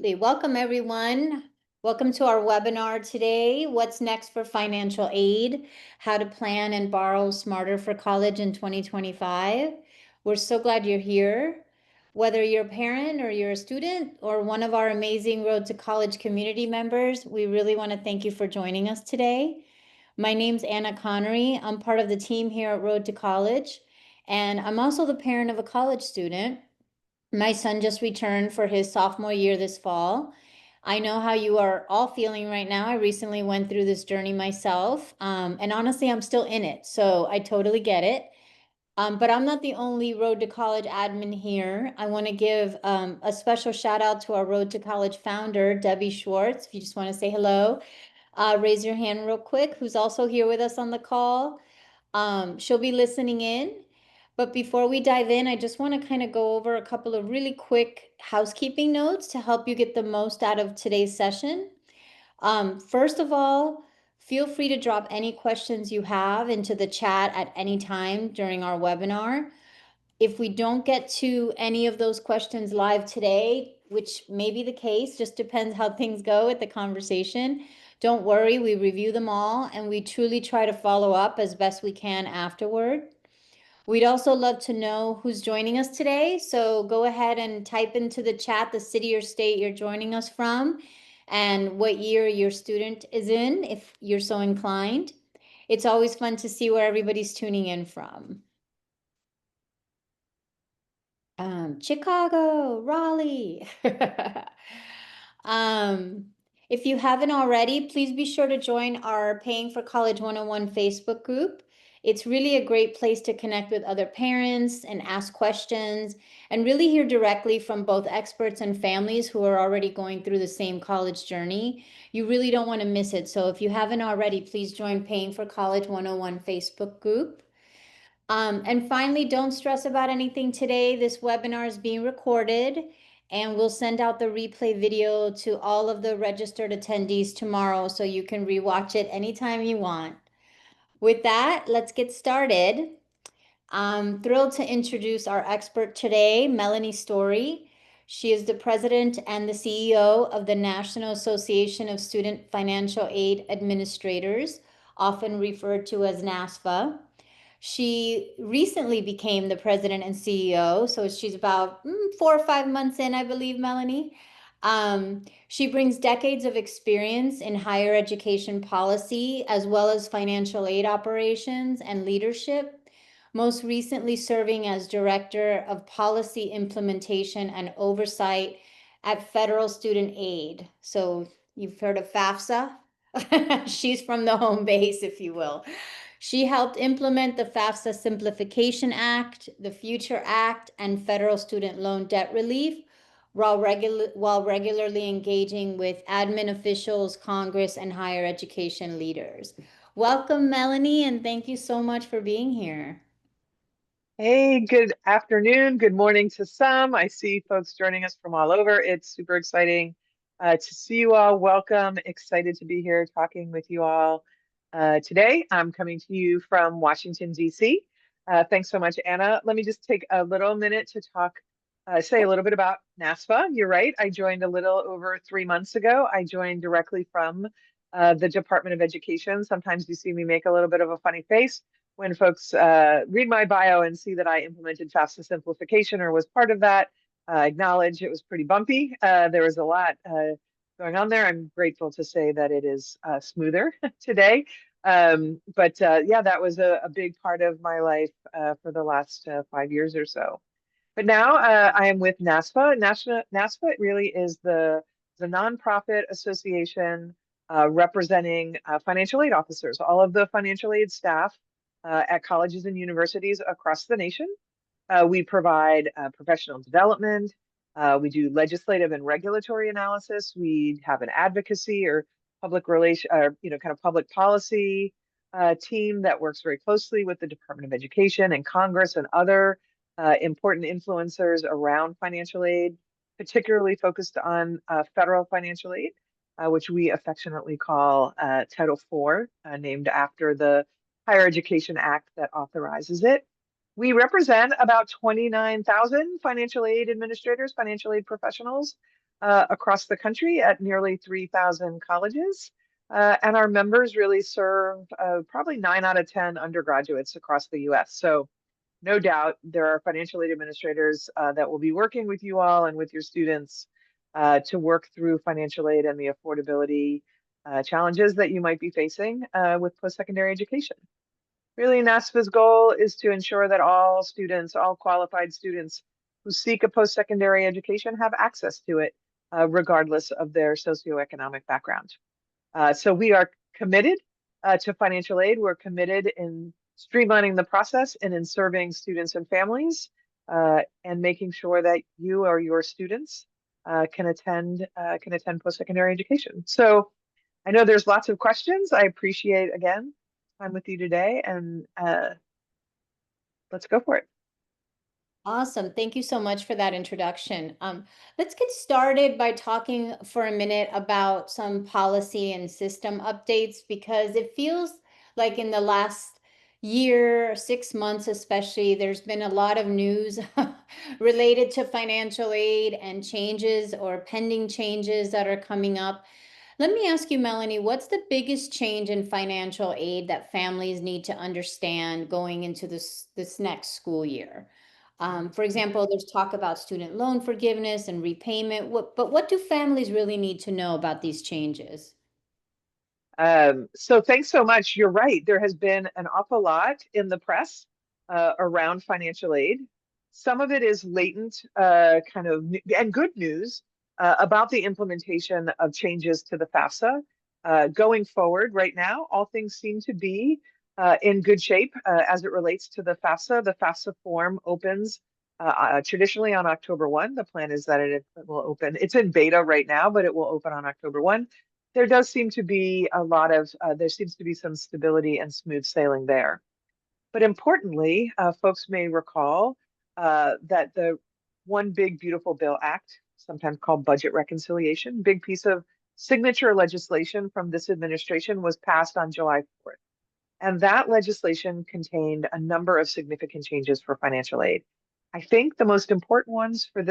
Absolutely. Welcome, everyone. Welcome to our webinar today. What's next for financial aid? How to plan and borrow smarter for college in 2025. We're so glad you're here. Whether you're a parent or you're a student or one of our amazing Road to College community members, we really want to thank you for joining us today. My name's Anna Connery. I'm part of the team here at Road to College, and I'm also the parent of a college student. My son just returned for his sophomore year this fall. I know how you are all feeling right now. I recently went through this journey myself, and honestly, I'm still in it, so I totally get it. But I'm not the only Road to College admin here. I want to give a special shout out to our Road to College founder, Debbie Schwartz. If you just want to say hello, raise your hand real quick, who's also here with us on the call. She'll be listening in. But before we dive in, I just want to kind of go over a couple of really quick housekeeping notes to help you get the most out of today's session. First of all, feel free to drop any questions you have into the chat at any time during our webinar. If we don't get to any of those questions live today, which may be the case, just depends how things go at the conversation, don't worry, we review them all and we truly try to follow up as best we can afterward. We'd also love to know who's joining us today. So go ahead and type into the chat the city or state you're joining us from and what year your student is in, if you're so inclined. It's always fun to see where everybody's tuning in from. Chicago, Raleigh. um, if you haven't already, please be sure to join our Paying for College 101 Facebook group. It's really a great place to connect with other parents and ask questions and really hear directly from both experts and families who are already going through the same college journey. You really don't want to miss it. So if you haven't already, please join Paying for College 101 Facebook group. And finally, don't stress about anything today. This webinar is being recorded and we'll send out the replay video to all of the registered attendees tomorrow so you can rewatch it anytime you want. With that, let's get started. I'm thrilled to introduce our expert today, Melanie Storey. She is the president and the CEO of the National Association of Student Financial Aid Administrators, often referred to as NASFAA. She recently became the president and CEO, so she's about 4 or 5 months in, I believe, Melanie. She brings decades of experience in higher education policy, as well as financial aid operations and leadership, most recently serving as Director of Policy Implementation and Oversight at Federal Student Aid. So you've heard of FAFSA? She's from the home base, if you will. She helped implement the FAFSA Simplification Act, the Future Act, and federal student loan debt relief while regularly engaging with admin officials, Congress, and higher education leaders. Welcome, Melanie, and thank you so much for being here. Hey, good afternoon, good morning to some. I see folks joining us from all over. It's super exciting to see you all. Welcome, excited to be here talking with you all today. I'm coming to you from Washington, D.C. Thanks so much, Anna. Let me just take a little minute to say a little bit about NASPA. You're right, I joined a little over 3 months ago. I joined directly from the Department of Education. Sometimes you see me make a little bit of a funny face when folks read my bio and see that I implemented FAFSA simplification or was part of that. Acknowledge it was pretty bumpy. There was a lot going on there. I'm grateful to say that it is smoother today. Yeah, that was a big part of my life for the last 5 years or so. But now I am with NASPA. NASPA really is the nonprofit association representing financial aid officers, all of the financial aid staff at colleges and universities across the nation. We provide professional development. We do legislative and regulatory analysis. We have an advocacy or public relation, or kind of public policy team that works very closely with the Department of Education and Congress and other important influencers around financial aid, particularly focused on federal financial aid, which we affectionately call Title IV, named after the Higher Education Act that authorizes it. We represent about 29,000 financial aid administrators, financial aid professionals across the country at nearly 3,000 colleges. And our members really serve probably 9 out of 10 undergraduates across the US. So no doubt there are financial aid administrators that will be working with you all and with your students to work through financial aid and the affordability challenges that you might be facing with post-secondary education. Really, NASFA's goal is to ensure that all students, all qualified students who seek a post-secondary education have access to it, regardless of their socioeconomic background. So we are committed to financial aid. We're committed in streamlining the process and in serving students and families and making sure that you or your students can attend post-secondary education. So I know there's lots of questions. I appreciate, again, time with you today, and let's go for it. Awesome. Thank you so much for that introduction. Let's get started by talking for a minute about some policy and system updates because it feels like in the last year, 6 months especially, there's been a lot of news related to financial aid and changes or pending changes that are coming up. Let me ask you, Melanie, what's the biggest change in financial aid that families need to understand going into this next school year? For example, there's talk about student loan forgiveness and repayment. But what do families really need to know about these changes? So thanks so much. You're right. There has been an awful lot in the press around financial aid. Some of it is latent and good news about the implementation of changes to the FAFSA. Going forward right now, all things seem to be in good shape as it relates to the FAFSA. The FAFSA form opens traditionally on October 1. The plan is that it will open. It's in beta right now, but it will open on October 1. There does seem to be there seems to be some stability and smooth sailing there. But importantly, folks may recall that the One Big Beautiful Bill Act, sometimes called budget reconciliation, big piece of signature legislation from this administration, was passed on July 4th. And that legislation contained a number of significant changes for financial aid. I think the most important ones for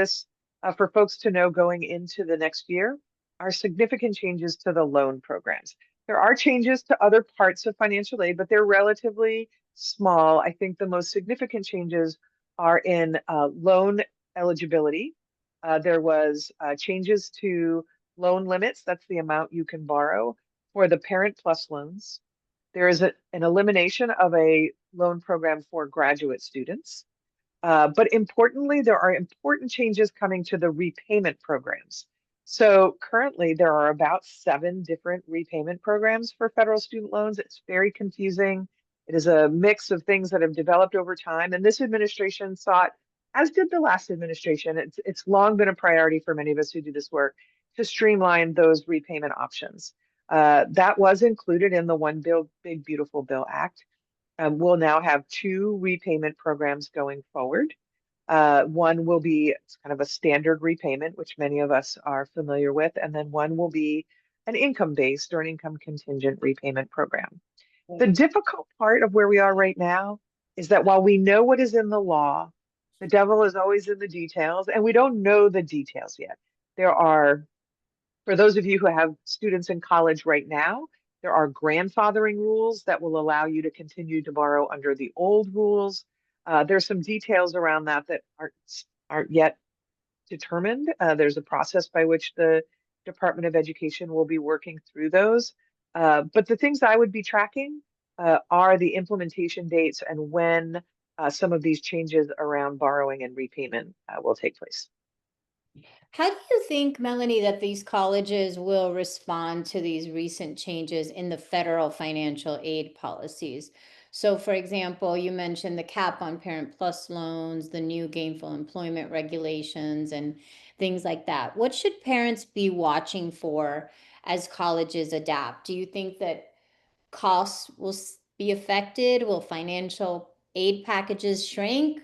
for folks to know going into the next year are significant changes to the loan programs. There are changes to other parts of financial aid, but they're relatively small. I think the most significant changes are in loan eligibility. There was changes to loan limits. That's the amount you can borrow for the Parent Plus loans. There is an elimination of a loan program for graduate students. But importantly, there are important changes coming to the repayment programs. So currently, there are about 7 different repayment programs for federal student loans. It's very confusing. It is a mix of things that have developed over time. And this administration sought, as did the last administration, it's long been a priority for many of us who do this work, to streamline those repayment options. That was included in the One Big Beautiful Bill Act. We'll now have 2 repayment programs going forward. One will be kind of a standard repayment, which many of us are familiar with, and then one will be an income-based or an income contingent repayment program. The difficult part of where we are right now is that while we know what is in the law, the devil is always in the details, and we don't know the details yet. There are, for those of you who have students in college right now, there are grandfathering rules that will allow you to continue to borrow under the old rules. There's some details around that that aren't yet determined. There's a process by which the Department of Education will be working through those. But the things I would be tracking are the implementation dates and when some of these changes around borrowing and repayment will take place. How do you think, Melanie, that these colleges will respond to these recent changes in the federal financial aid policies? So, for example, you mentioned the cap on Parent Plus loans, the new gainful employment regulations, and things like that. What should parents be watching for as colleges adapt? Do you think that costs will be affected? Will financial aid packages shrink?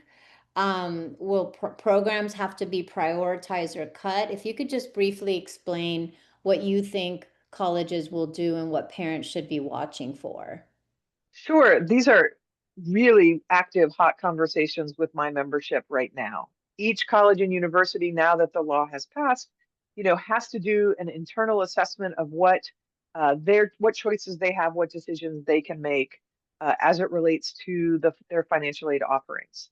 Will programs have to be prioritized or cut? If you could just briefly explain what you think colleges will do and what parents should be watching for. Sure, these are really active, hot conversations with my membership right now. Each college and university, now that the law has passed, has to do an internal assessment of what choices they have, what decisions they can make as it relates to their financial aid offerings.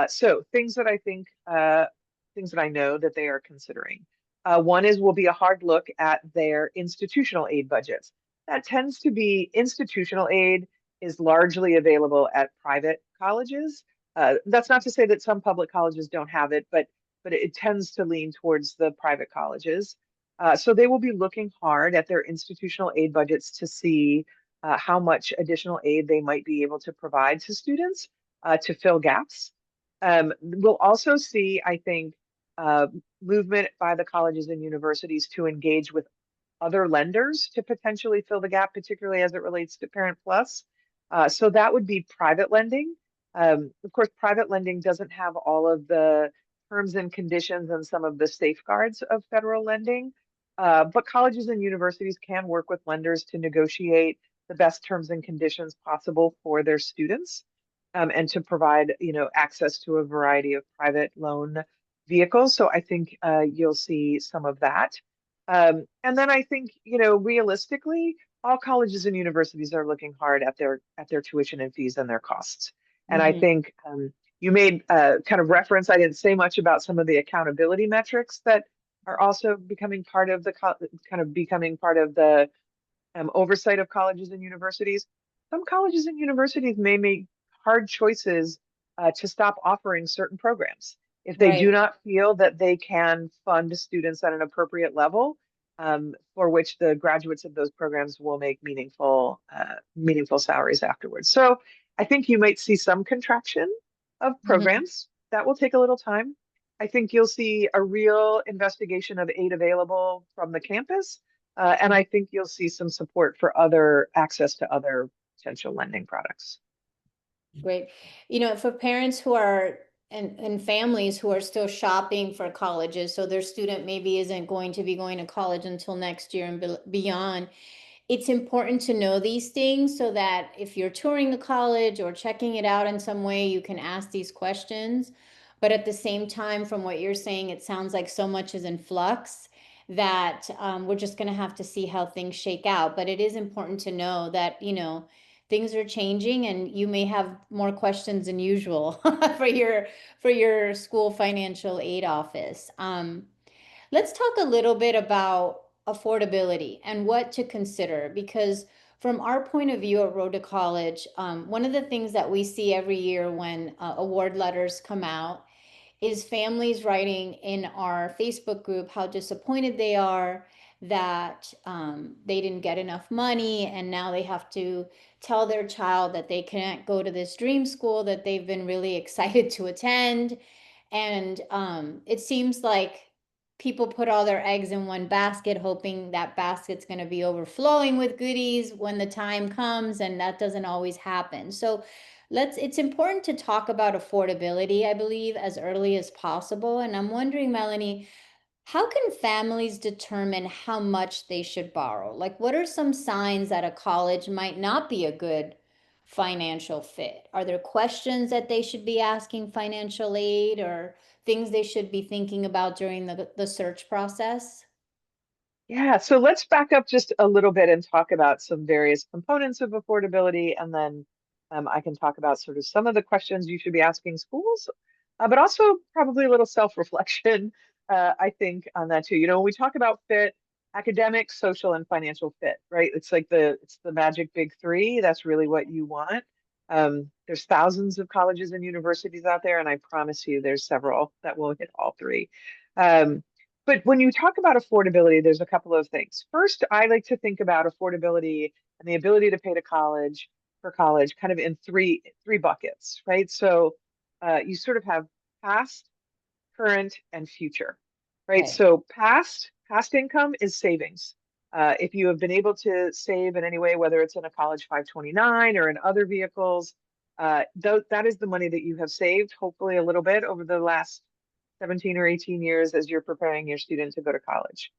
So things that I know that they are considering. One will be a hard look at their institutional aid budgets. That tends to be institutional aid is largely available at private colleges. That's not to say that some public colleges don't have it, but it tends to lean towards the private colleges. So they will be looking hard at their institutional aid budgets to see how much additional aid they might be able to provide to students to fill gaps. We'll also see, I think, uh, movement by the colleges and universities to engage with other lenders to potentially fill the gap, particularly as it relates to Parent Plus. So that would be private lending. Of course, private lending doesn't have all of the terms and conditions and some of the safeguards of federal lending, but colleges and universities can work with lenders to negotiate the best terms and conditions possible for their students, and to provide, access to a variety of private loan vehicles. So I think you'll see some of that. And then I think, realistically, all colleges and universities are looking hard at their tuition and fees and their costs. And I Mhm. think you made kind of reference. I didn't say much about some of the accountability metrics that are also becoming part of the oversight of colleges and universities. Some colleges and universities may make hard choices to stop offering certain programs if they do Right. not feel that they can fund students at an appropriate level, for which the graduates of those programs will make meaningful salaries afterwards. So I think you might see some contraction of Mhm. programs. That will take a little time. I think you'll see a real investigation of aid available from the campus, and I think you'll see some support for other access to other potential lending products. Great. For parents who are and families who are still shopping for colleges, so their student maybe isn't going to be going to college until next year and beyond, it's important to know these things so that if you're touring the college or checking it out in some way, you can ask these questions. But at the same time, from what you're saying, it sounds like so much is in flux that we're just going to have to see how things shake out. But it is important to know that, things are changing and you may have more questions than usual for your school financial aid office. Let's talk a little bit about affordability and what to consider because from our point of view at Road to College, one of the things that we see every year when award letters come out is families writing in our Facebook group how disappointed they are that they didn't get enough money and now they have to tell their child that they can't go to this dream school that they've been really excited to attend. And it seems like people put all their eggs in one basket, hoping that basket's going to be overflowing with goodies when the time comes, and that doesn't always happen. So it's important to talk about affordability, I believe, as early as possible. And I'm wondering, Melanie, how can families determine how much they should borrow? Like, what are some signs that a college might not be a good financial fit? Are there questions that they should be asking financial aid or things they should be thinking about during the search process? Yeah, so let's back up just a little bit and talk about some various components of affordability, and then I can talk about sort of some of the questions you should be asking schools, but also probably a little self-reflection, I think, on that too. When we talk about fit, academic, social, and financial fit, right? It's the magic big three. That's really what you want. There's thousands of colleges and universities out there, and I promise you there's several that will hit all three. Um, but when you talk about affordability, there's a couple of things. First, I like to think about affordability and the ability to pay to college for college kind of in three buckets, right? So you sort of have past, current, and future, right? Right, So past income is savings. If you have been able to save in any way, whether it's in a college 529 or in other vehicles, that is the money that you have saved, hopefully a little bit over the last 17 or 18 years as you're preparing your student to go to college.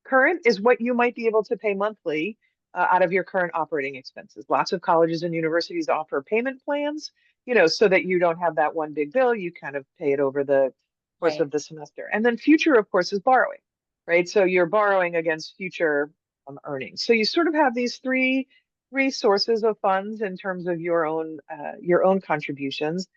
Current is what you might be able to pay monthly out of your current operating expenses. Lots of colleges and universities offer payment plans, so that you don't have that one big bill. You kind of pay it over the course right, of the semester. And then future, of course, is borrowing. right? So you're borrowing against future earnings. So you sort of have these three sources of funds in terms of your own contributions.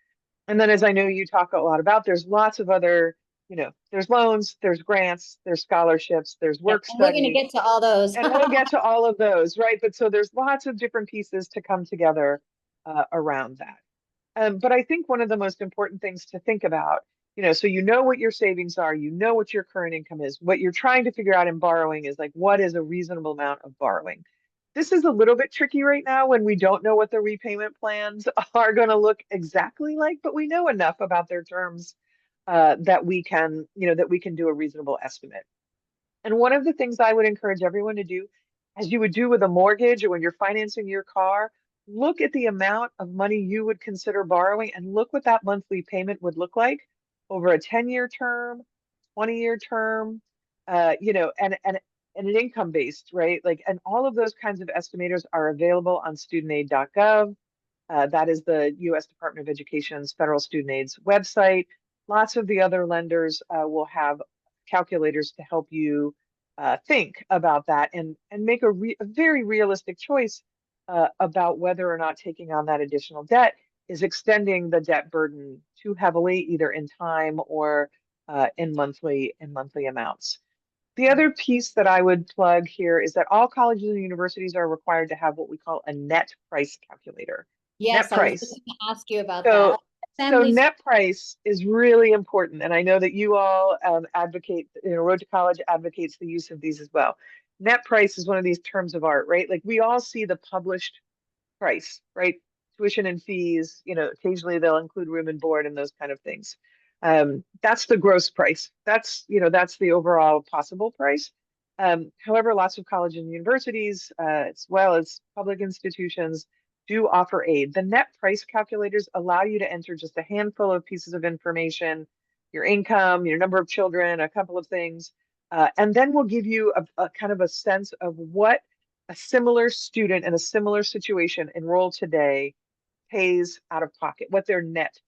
And then, as I know you talk a lot about, there's lots of other, there's loans, there's grants, there's scholarships, there's Yep. work And we're going to study, get to all those. and we'll get to all of those, right? But so there's lots of different pieces to come together around that. But I think one of the most important things to think about, so you know what your savings are, you know what your current income is. What you're trying to figure out in borrowing is like, what is a reasonable amount of borrowing? This is a little bit tricky right now when we don't know what the repayment plans are going to look exactly like, but we know enough about their terms that we can do a reasonable estimate. And one of the things I would encourage everyone to do, as you would do with a mortgage or when you're financing your car, look at the amount of money you would consider borrowing and look what that monthly payment would look like over a 10-year term, 20-year term, and an income based, right? Like, and all of those kinds of estimators are available on studentaid.gov. That is the U.S. Department of Education's federal student aid's website. Lots of the other lenders will have calculators to help you think about that and make a very realistic choice about whether or not taking on that additional debt is extending the debt burden too heavily, either in time or in monthly amounts. The other piece that I would plug here is that all colleges and universities are required to have what we call a net price calculator. Net Yes, I was just price. going to ask you about So, that. so Families, net price is really important, and I know that you all advocate. Road to College advocates the use of these as well. Net price is one of these terms of art, right? Like we all see the published price, right? Tuition and fees. Occasionally they'll include room and board and those kind of things. That's the gross price. That's the overall possible price. However, lots of colleges and universities, as well as public institutions, do offer aid. The net price calculators allow you to enter just a handful of pieces of information, your income, your number of children, a couple of things, and then we'll give you a kind of a sense of what a similar student in a similar situation enrolled today pays out of pocket, what their net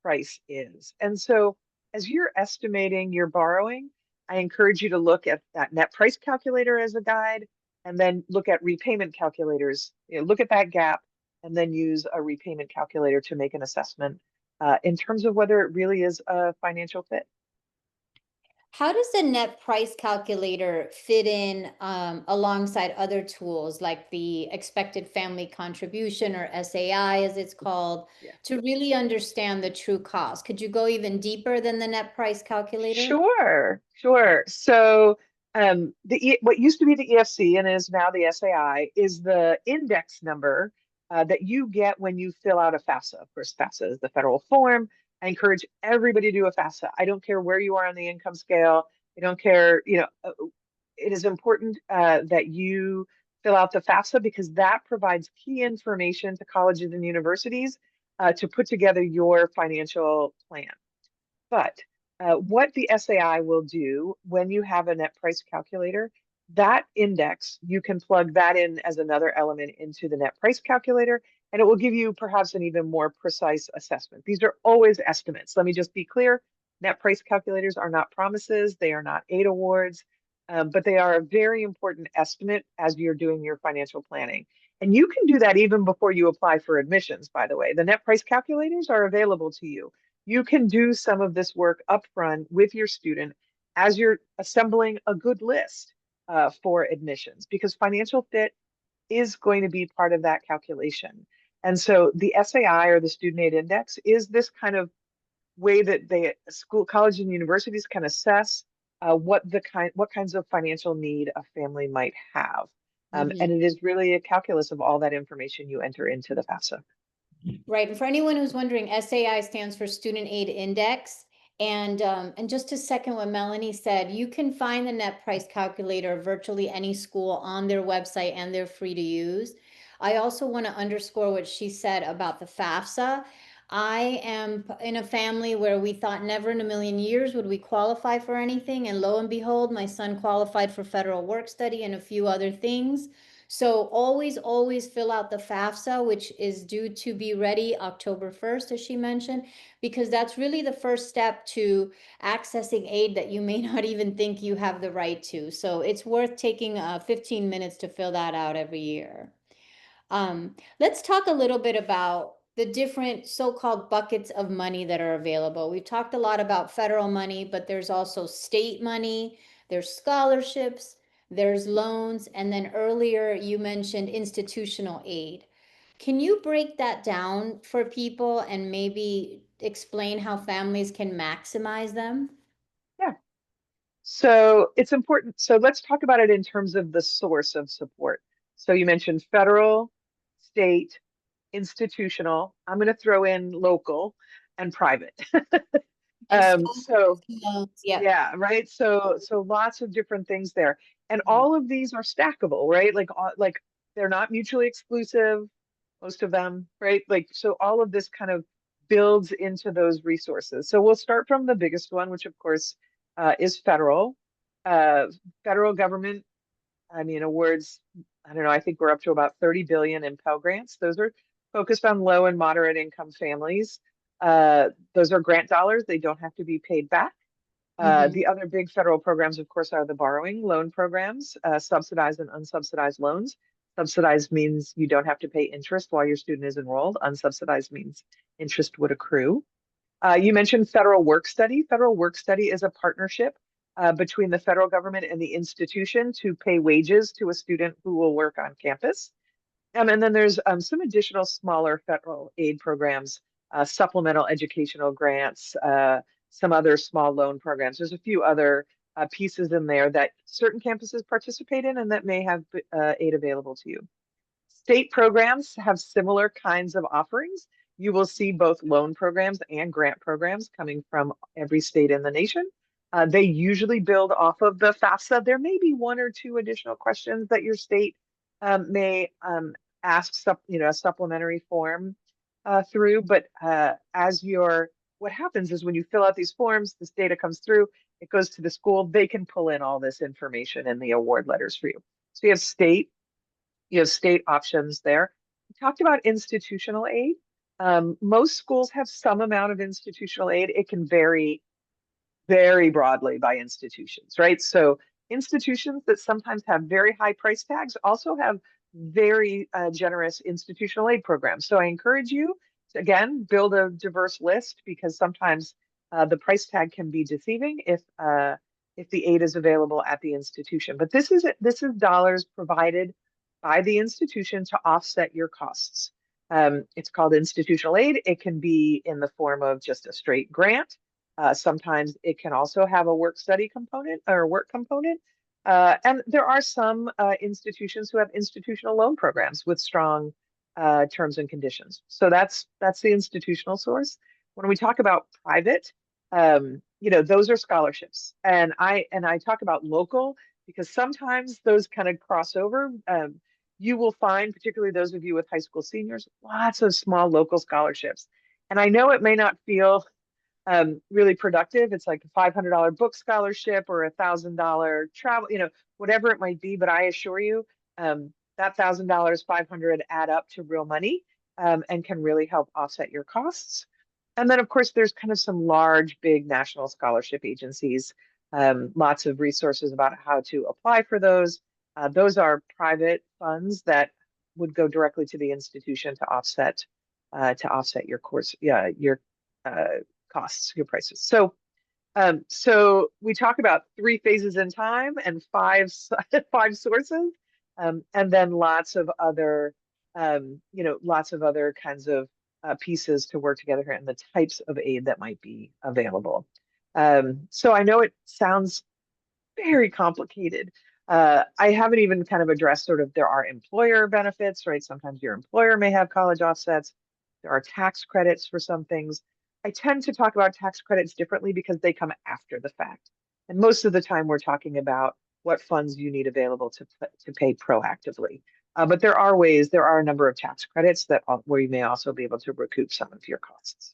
price is. And so as you're estimating your borrowing, I encourage you to look at that net price calculator as a guide and then look at repayment calculators. Look at that gap and then use a repayment calculator to make an assessment in terms of whether it really is a financial fit. how does the net price calculator fit in alongside other tools like the expected family contribution, or SAI as it's called, Yeah. to really understand the true cost? Could you go even deeper than the net price calculator? Sure, sure. So what used to be the EFC and is now the SAI is the index number that you get when you fill out a FAFSA. Of course, FAFSA is the federal form. I encourage everybody to do a FAFSA. I don't care where you are on the income scale. I don't care, it is important that you fill out the FAFSA because that provides key information to colleges and universities to put together your financial plan. But what the SAI will do when you have a net price calculator, that index, you can plug that in as another element into the net price calculator, and it will give you perhaps an even more precise assessment. These are always estimates. Let me just be clear. Net price calculators are not promises. They are not aid awards, but they are a very important estimate as you're doing your financial planning. And you can do that even before you apply for admissions, by the way. The net price calculators are available to you. You can do some of this work upfront with your student as you're assembling a good list for admissions, because financial fit is going to be part of that calculation. And so the SAI, or the Student Aid Index, is this kind of way that college and universities can assess what kinds of financial need a family might have. Mhm. And it is really a calculus of all that information you enter into the FAFSA. Right. And for anyone who's wondering, SAI stands for Student Aid Index. And just to second what Melanie said, you can find the net price calculator virtually any school on their website, and they're free to use. I also want to underscore what she said about the FAFSA. I am in a family where we thought never in a million years would we qualify for anything. And lo and behold, my son qualified for federal work study and a few other things. So always, always fill out the FAFSA, which is due to be ready October 1st, as she mentioned, because that's really the first step to accessing aid that you may not even think you have the right to. So it's worth taking 15 minutes to fill that out every year. Let's talk a little bit about the different so-called buckets of money that are available. We've talked a lot about federal money, but there's also state money, there's scholarships, there's loans, and then earlier you mentioned institutional aid. Can you break that down for people and maybe explain how families can maximize them? Yeah. So it's important. So let's talk about it in terms of the source of support. So you mentioned federal, state, institutional. I'm going to throw in local and private. And So scholarships and loans, yep. yeah, right. So lots of different things there, and all of these are stackable, right? Like they're not mutually exclusive, most of them, right? Like so, all of this kind of builds into those resources. So we'll start from the biggest one, which of course is federal. Uh, Federal government, I mean, awards. I don't know. I think we're up to about 30 billion in Pell Grants. Those are focused on low and moderate income families. Those are grant dollars. They don't have to be paid back. Mm-hmm. The other big federal programs, of course, are the borrowing loan programs, subsidized and unsubsidized loans. Subsidized means you don't have to pay interest while your student is enrolled. Unsubsidized means interest would accrue. You mentioned federal work study. Federal work study is a partnership between the federal government and the institution to pay wages to a student who will work on campus. And then there's some additional smaller federal aid programs, supplemental educational grants, some other small loan programs. There's a few other pieces in there that certain campuses participate in and that may have aid available to you. State programs have similar kinds of offerings. You will see both loan programs and grant programs coming from every state in the nation. They usually build off of the FAFSA. There may be one or two additional questions that your state may ask, a supplementary form through. But what happens is when you fill out these forms, this data comes through, it goes to the school. They can pull in all this information in the award letters for you. So you have state options there. We talked about institutional aid. Most schools have some amount of institutional aid. It can vary very broadly by institutions, right? So institutions that sometimes have very high price tags also have very generous institutional aid programs. So I encourage you to, again, build a diverse list because sometimes the price tag can be deceiving if the aid is available at the institution. But this is dollars provided by the institution to offset your costs. It's called institutional aid. It can be in the form of just a straight grant. Sometimes it can also have a work study component or work component. And there are some institutions who have institutional loan programs with strong terms and conditions. So that's the institutional source. When we talk about private, those are scholarships. And I talk about local because sometimes those kind of cross over. You will find, particularly those of you with high school seniors, lots of small local scholarships. And I know it may not feel really productive. It's like a $500 book scholarship or $1,000 travel, whatever it might be. But I assure you, that $1,000, 500 add up to real money and can really help offset your costs. And then, of course, there's kind of some large, big national scholarship agencies, lots of resources about how to apply for those. Those are private funds that would go directly to the institution to offset your course, yeah, your costs, your prices. So we talk about 3 phases in time and five sources, and then lots of other kinds of pieces to work together here and the types of aid that might be available. So I know it sounds very complicated. I haven't even kind of addressed sort of there are employer benefits, right? Sometimes your employer may have college offsets. There are tax credits for some things. I tend to talk about tax credits differently because they come after the fact. And most of the time we're talking about what funds you need available to pay proactively. But there are ways, there are a number of tax credits that where you may also be able to recoup some of your costs.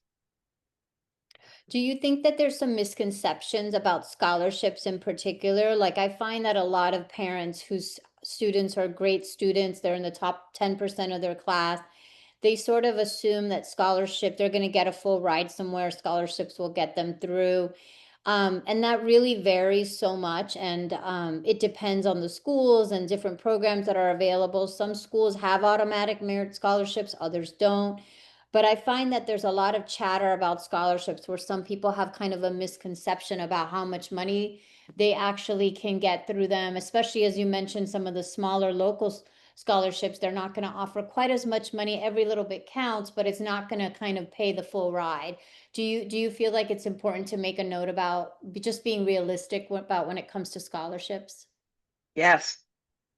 Do you think that there's some misconceptions about scholarships in particular? Like I find that a lot of parents whose students are great students, they're in the top 10% of their class, they sort of assume that scholarship, they're going to get a full ride somewhere, scholarships will get them through. And that really varies so much. And it depends on the schools and different programs that are available. Some schools have automatic merit scholarships, others don't. But I find that there's a lot of chatter about scholarships where some people have kind of a misconception about how much money they actually can get through them, especially as you mentioned, some of the smaller local scholarships, they're not going to offer quite as much money. Every little bit counts, but it's not going to kind of pay the full ride. Do you feel like it's important to make a note about just being realistic about when it comes to scholarships? Yes,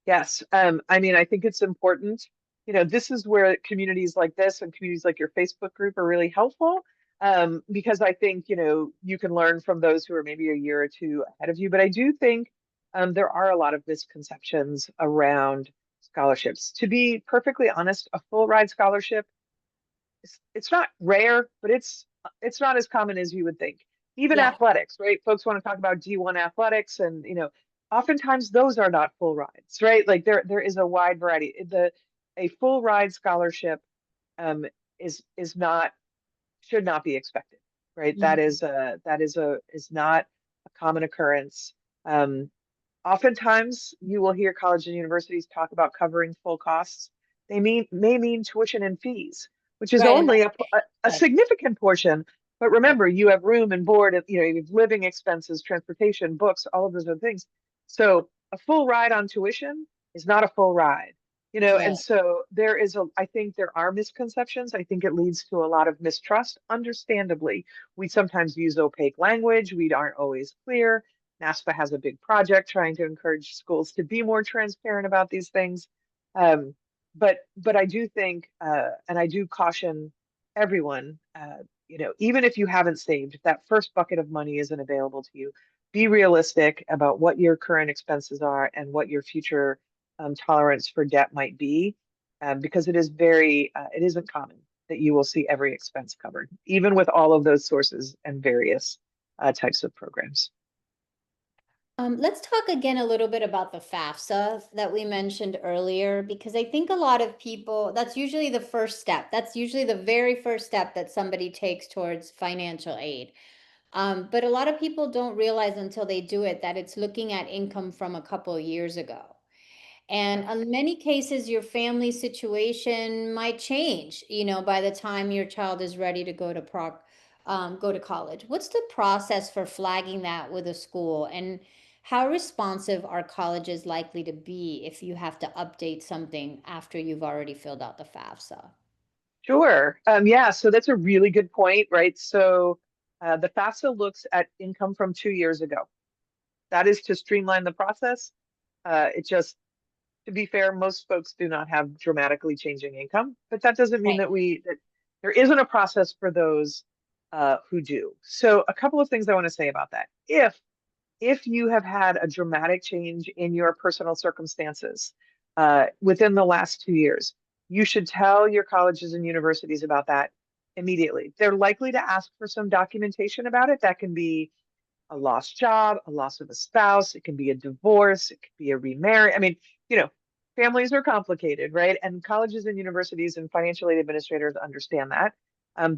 yes. I mean, I think it's important. This is where communities like this and communities like your Facebook group are really helpful, because I think, you can learn from those who are maybe a year or two ahead of you. But I do think there are a lot of misconceptions around scholarships. To be perfectly honest, a full ride scholarship, it's not rare, but it's not as common as you would think. Even Yeah. athletics, right? Folks want to talk about D1 athletics, and oftentimes those are not full rides, right? Like there is a wide variety. A full ride scholarship um is not should not be expected, right? Mhm. Is not a common occurrence. Um, Oftentimes, you will hear colleges and universities talk about covering full costs. May mean tuition and fees, which is Right. And only a that's significant portion. But right. remember, you have room and board, and you have living expenses, transportation, books, all of those other things. So a full ride on tuition is not a full ride, Right. and so I think there are misconceptions. I think it leads to a lot of mistrust, understandably. We sometimes use opaque language. We aren't always clear. NASPA has a big project trying to encourage schools to be more transparent about these things. Um, but I do think, and I do caution everyone, even if you haven't saved, if that first bucket of money isn't available to you, be realistic about what your current expenses are and what your future tolerance for debt might be, because it isn't common that you will see every expense covered, even with all of those sources and various types of programs. Let's talk again a little bit about the FAFSA that we mentioned earlier, because I think a lot of people, that's usually the first step. That's usually the very first step that somebody takes towards financial aid. But a lot of people don't realize until they do it that it's looking at income from a couple of years ago. And Yes. in many cases, your family situation might change, by the time your child is ready to go to college. What's the process for flagging that with a school? And how responsive are colleges likely to be if you have to update something after you've already filled out the FAFSA? Sure. Yeah, so that's a really good point, right? So the FAFSA looks at income from 2 years ago. That is to streamline the process. To be fair, most folks do not have dramatically changing income, but that doesn't mean Right. that there isn't a process for those who do. So a couple of things I want to say about that. If you have had a dramatic change in your personal circumstances within the last 2 years, you should tell your colleges and universities about that immediately. They're likely to ask for some documentation about it. That can be a lost job, a loss of a spouse, it can be a divorce, it could be a remarry. I mean, you know, families are complicated, right? And colleges and universities and financial aid administrators understand that.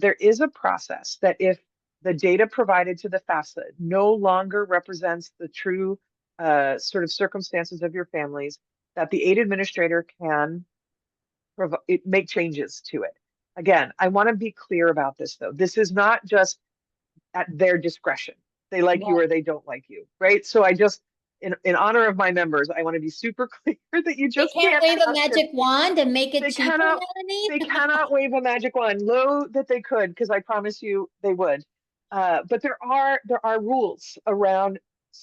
There is a process that if the data provided to the FAFSA no longer represents the true sort of circumstances of your families, that the aid administrator can make changes to it. Again, I want to be clear about this though. This is not just at their discretion. They like you or they don't like you, right? So in honor of my members, I want to be super clear that you They just can't can't wave a ask and magic wand and make it they cheaper, cannot Melanie? they cannot wave a magic wand. Low that they could, because I promise you they would. But there are rules around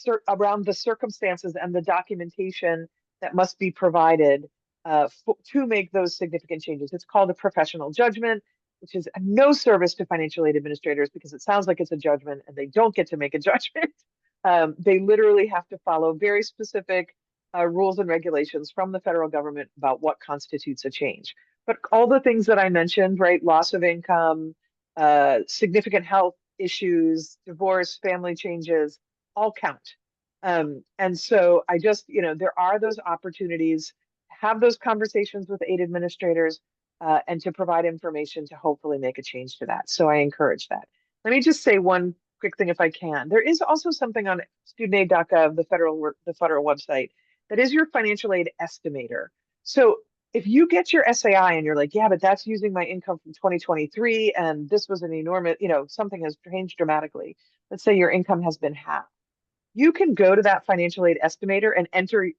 the circumstances and the documentation that must be provided to make those significant changes. It's called a professional judgment, which is no service to financial aid administrators because it sounds like it's a judgment and they don't get to make a judgment. They literally have to follow very specific rules and regulations from the federal government about what constitutes a change. But all the things that I mentioned, right? Loss of income, significant health issues, divorce, family changes, all count. And so I just, there are those opportunities to have those conversations with aid administrators and to provide information to hopefully make a change to that. So I encourage that. Let me just say one quick thing if I can. There is also something on studentaid.gov, the federal website, that is your financial aid estimator. So if you get your SAI and you're like, yeah, but that's using my income from 2023 and this was an enormous, something has changed dramatically. Let's say your income has been halved. You can go to that financial aid estimator and enter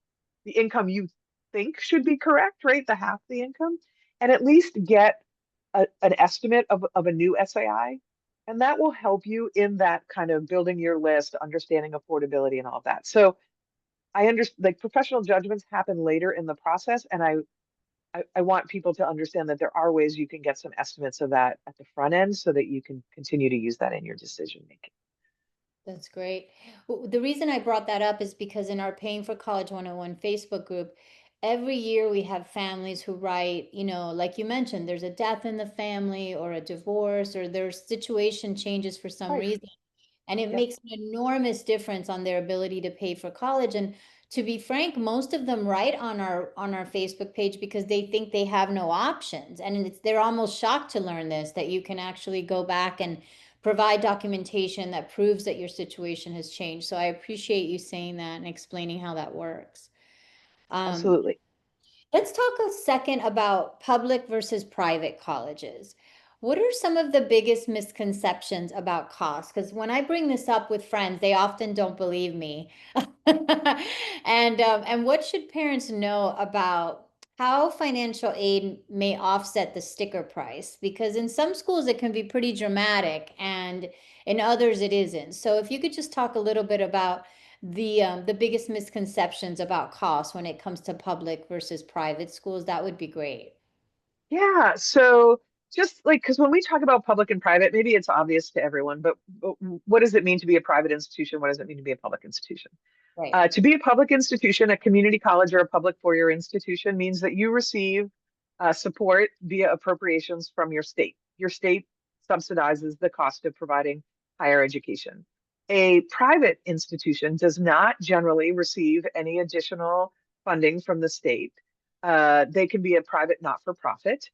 the income you think should be correct, right? The half the income, and at least get an estimate of a new SAI. And that will help you in that kind of building your list, understanding affordability and all of that. So I understand like professional judgments happen later in the process, and I want people to understand that there are ways you can get some estimates of that at the front end so that you can continue to use that in your decision making. That's great. The reason I brought that up is because in our Paying for College 101 Facebook group, every year we have families who write, like you mentioned, there's a death in the family or a divorce or their situation changes for some Right. reason. And it Yep. makes an enormous difference on their ability to pay for college. And to be frank, most of them write on our Facebook page because they think they have no options. And they're almost shocked to learn this, that you can actually go back and provide documentation that proves that your situation has changed. So I appreciate you saying that and explaining how that works. Um, Absolutely. Let's talk a second about public versus private colleges. What are some of the biggest misconceptions about cost? Because when I bring this up with friends, they often don't believe me. And what should parents know about how financial aid may offset the sticker price? Because in some schools it can be pretty dramatic, and in others it isn't. So if you could just talk a little bit about the biggest misconceptions about cost when it comes to public versus private schools, that would be great. Yeah. So just like, because when we talk about public and private, maybe it's obvious to everyone, but what does it mean to be a private institution? What does it mean to be a public institution? Right. To be a public institution, a community college or a public four-year institution means that you receive support via appropriations from your state. Your state subsidizes the cost of providing higher education. A private institution does not generally receive any additional funding from the state. They can be a private not-for-profit,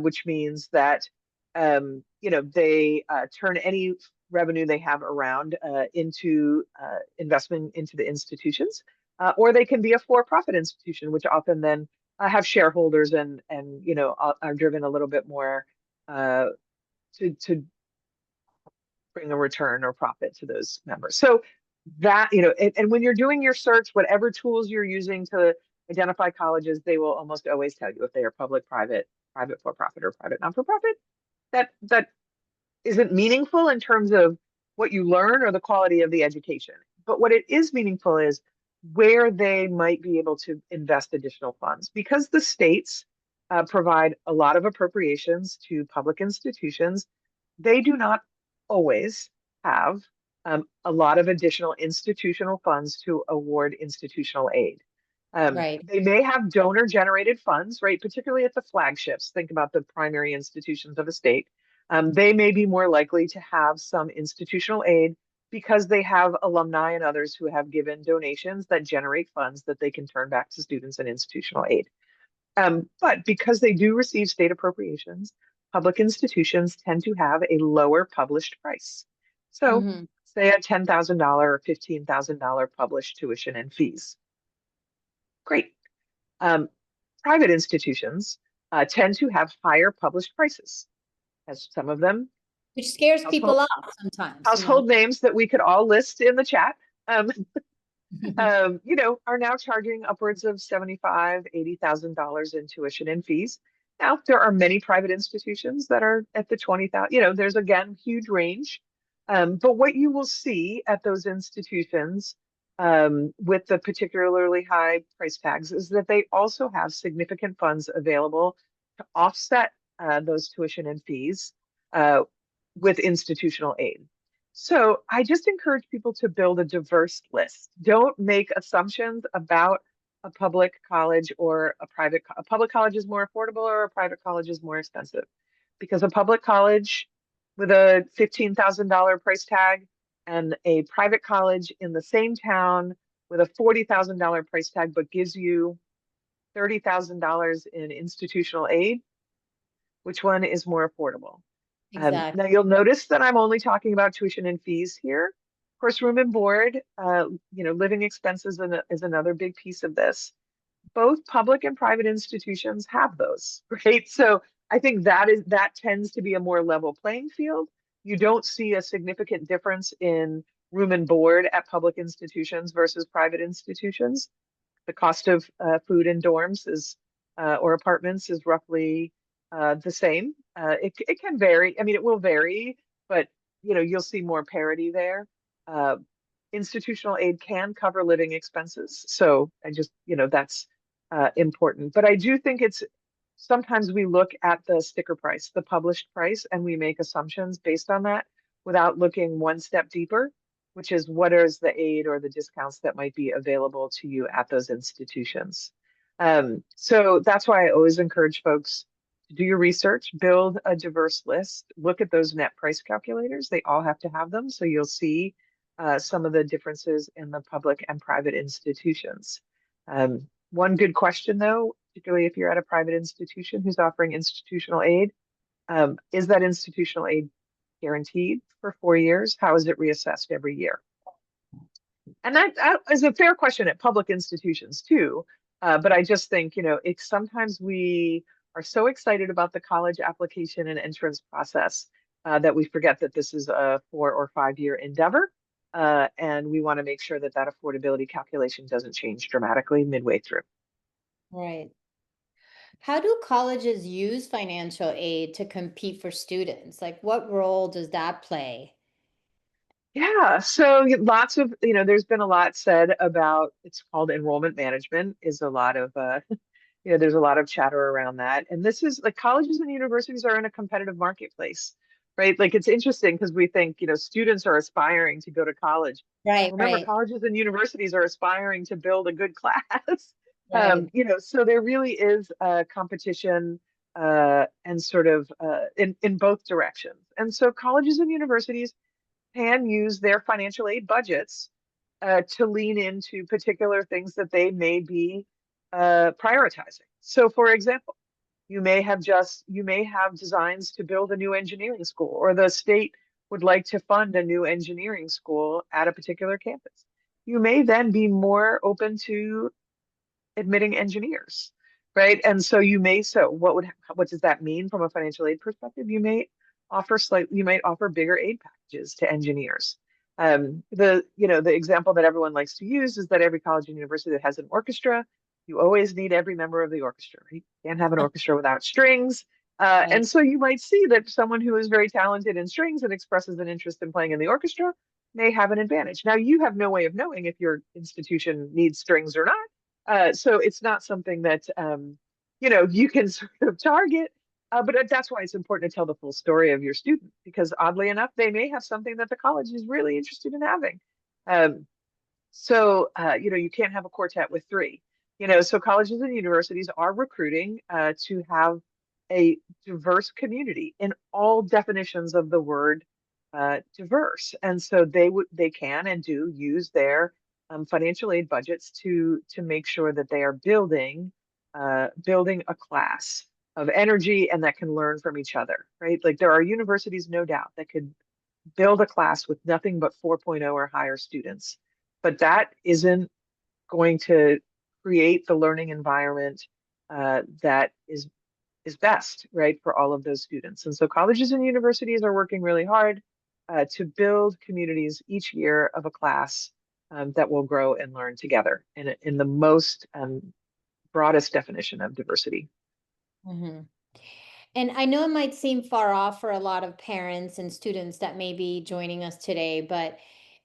which means that they turn any revenue they have around into investment into the institutions, or they can be a for-profit institution, which often then have shareholders and are driven a little bit more uh, to bring a return or profit to those members. So that and when you're doing your search, whatever tools you're using to identify colleges, they will almost always tell you if they are public, private, private for-profit, or private not-for-profit. That isn't meaningful in terms of what you learn or the quality of the education. But what it is meaningful is where they might be able to invest additional funds. Because the states provide a lot of appropriations to public institutions, they do not always have a lot of additional institutional funds to award institutional aid. Right. They may have donor generated funds, right? Particularly at the flagships. Think about the primary institutions of a state. They may be more likely to have some institutional aid because they have alumni and others who have given donations that generate funds that they can turn back to students and institutional aid. But because they do receive state appropriations, public institutions tend to have a lower published price. So, Hmm. say a $10,000 or $15,000 published tuition and fees. Great. Um, Private institutions tend to have higher published prices, as some of them Which scares household people off sometimes, household names that we could all list in the chat. Um, are now charging upwards of $75,000, $80,000 in tuition and fees. Now, there are many private institutions that are at the 20,000, there's again huge range. But what you will see at those institutions with the particularly high price tags is that they also have significant funds available to offset those tuition and fees uh, with institutional aid. So I just encourage people to build a diverse list. Don't make assumptions about a public college or a public college is more affordable or a private college is more expensive. Because a public college with a $15,000 price tag and a private college in the same town with a $40,000 price tag, but gives you $30,000 in institutional aid, which one is more affordable? Exactly. Now you'll notice that I'm only talking about tuition and fees here. Of course, room and board, living expenses is another big piece of this. Both public and private institutions have those, right? So I think that tends to be a more level playing field. You don't see a significant difference in room and board at public institutions versus private institutions. The cost of food in dorms is or apartments is roughly the same. It can vary. I mean, it will vary, but you'll see more parity there. Uh, Institutional aid can cover living expenses, so I just that's important. But I do think it's sometimes we look at the sticker price, the published price, and we make assumptions based on that without looking one step deeper, which is what is the aid or the discounts that might be available to you at those institutions. So that's why I always encourage folks to do your research, build a diverse list, look at those net price calculators. They all have to have them, so you'll see some of the differences in the public and private institutions. One good question, though, particularly if you're at a private institution who's offering institutional aid, is that institutional aid guaranteed for 4 years? How is it reassessed every year? And that is a fair question at public institutions too. But I just think, it's sometimes we are so excited about the college application and entrance process that we forget that this is a 4 or 5 year endeavor. And we want to make sure that that affordability calculation doesn't change dramatically midway through. Right. How do colleges use financial aid to compete for students? Like, what role does that play? Yeah, so lots of, there's been a lot said about it's called enrollment management, is a lot of there's a lot of chatter around that. And this is like colleges and universities are in a competitive marketplace, right? Like it's interesting because we think, students are aspiring to go to college. Right, Remember, right, colleges and universities are aspiring to build a good class. right. So there really is a competition and sort of in both directions. And so colleges and universities can use their financial aid budgets to lean into particular things that they may be prioritizing. So, for example, you may have designs to build a new engineering school, or the state would like to fund a new engineering school at a particular campus. You may then be more open to admitting engineers, right? And so what does that mean from a financial aid perspective? You might offer bigger aid packages to engineers. The example that everyone likes to use is that every college and university that has an orchestra, you always need every member of the orchestra. Right? You can't have an orchestra without strings. Right. And so you might see that someone who is very talented in strings and expresses an interest in playing in the orchestra may have an advantage. Now, you have no way of knowing if your institution needs strings or not. So it's not something that you can sort of target. But that's why it's important to tell the full story of your student, because oddly enough, they may have something that the college is really interested in having. You can't have a quartet with three. So colleges and universities are recruiting to have a diverse community in all definitions of the word diverse, and so they can and do use their financial aid budgets to make sure that they are building a class of energy and that can learn from each other, right? Like there are universities, no doubt, that could build a class with nothing but 4.0 or higher students, but that isn't going to create the learning environment that is best, right, for all of those students. And so colleges and universities are working really hard to build communities each year of a class that will grow and learn together in the most broadest definition of diversity. Hmm. And I know it might seem far off for a lot of parents and students that may be joining us today, but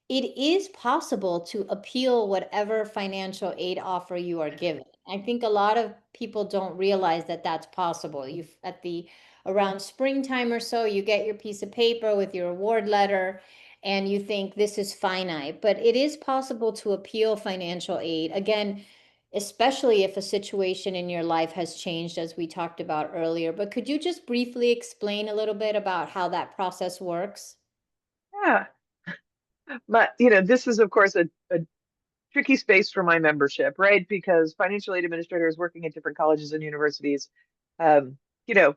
it is possible to appeal whatever financial aid offer you are given. I think a lot of people don't realize that that's possible. You at the around springtime or so, you get your piece of paper with your award letter and you think this is finite, but it is possible to appeal financial aid. Again, especially if a situation in your life has changed, as we talked about earlier. But could you just briefly explain a little bit about how that process works? Yeah, but this is of course a tricky space for my membership, right? Because financial aid administrators working at different colleges and universities, um, you know,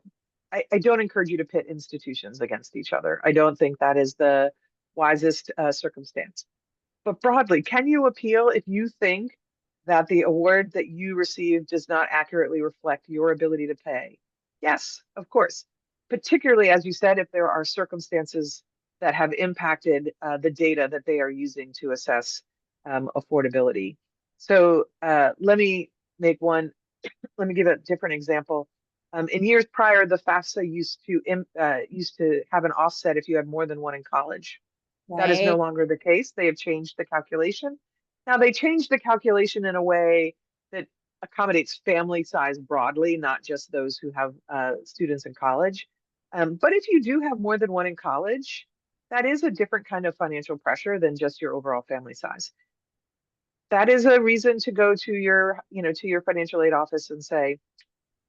I don't encourage you to pit institutions against each other. I don't think that is the wisest circumstance. But broadly, can you appeal if you think that the award that you received does not accurately reflect your ability to pay? Yes, of course. Particularly, as you said, if there are circumstances that have impacted the data that they are using to assess affordability. So let me make one, let me give a different example. In years prior, the FAFSA used to have an offset if you had more than one in college. That is no Right. longer the case. They have changed the calculation. Now, they changed the calculation in a way that accommodates family size broadly, not just those who have students in college. But if you do have more than one in college, that is a different kind of financial pressure than just your overall family size. That is a reason to go to your financial aid office and say,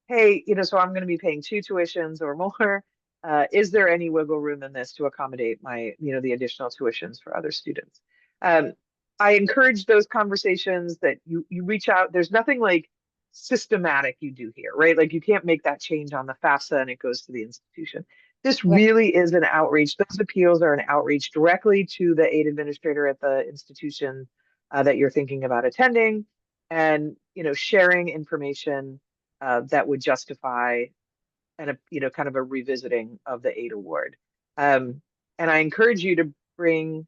hey, so I'm going to be paying two tuitions or more. Is there any wiggle room in this to accommodate the additional tuitions for other students? Um, I encourage those conversations that you reach out. There's nothing like systematic you do here, right? Like you can't make that change on the FAFSA and it goes to the institution. This really is an outreach. Those appeals are an outreach directly to the aid administrator at the institution that you're thinking about attending, and sharing information that would justify kind of a revisiting of the aid award. Um, and I encourage you to bring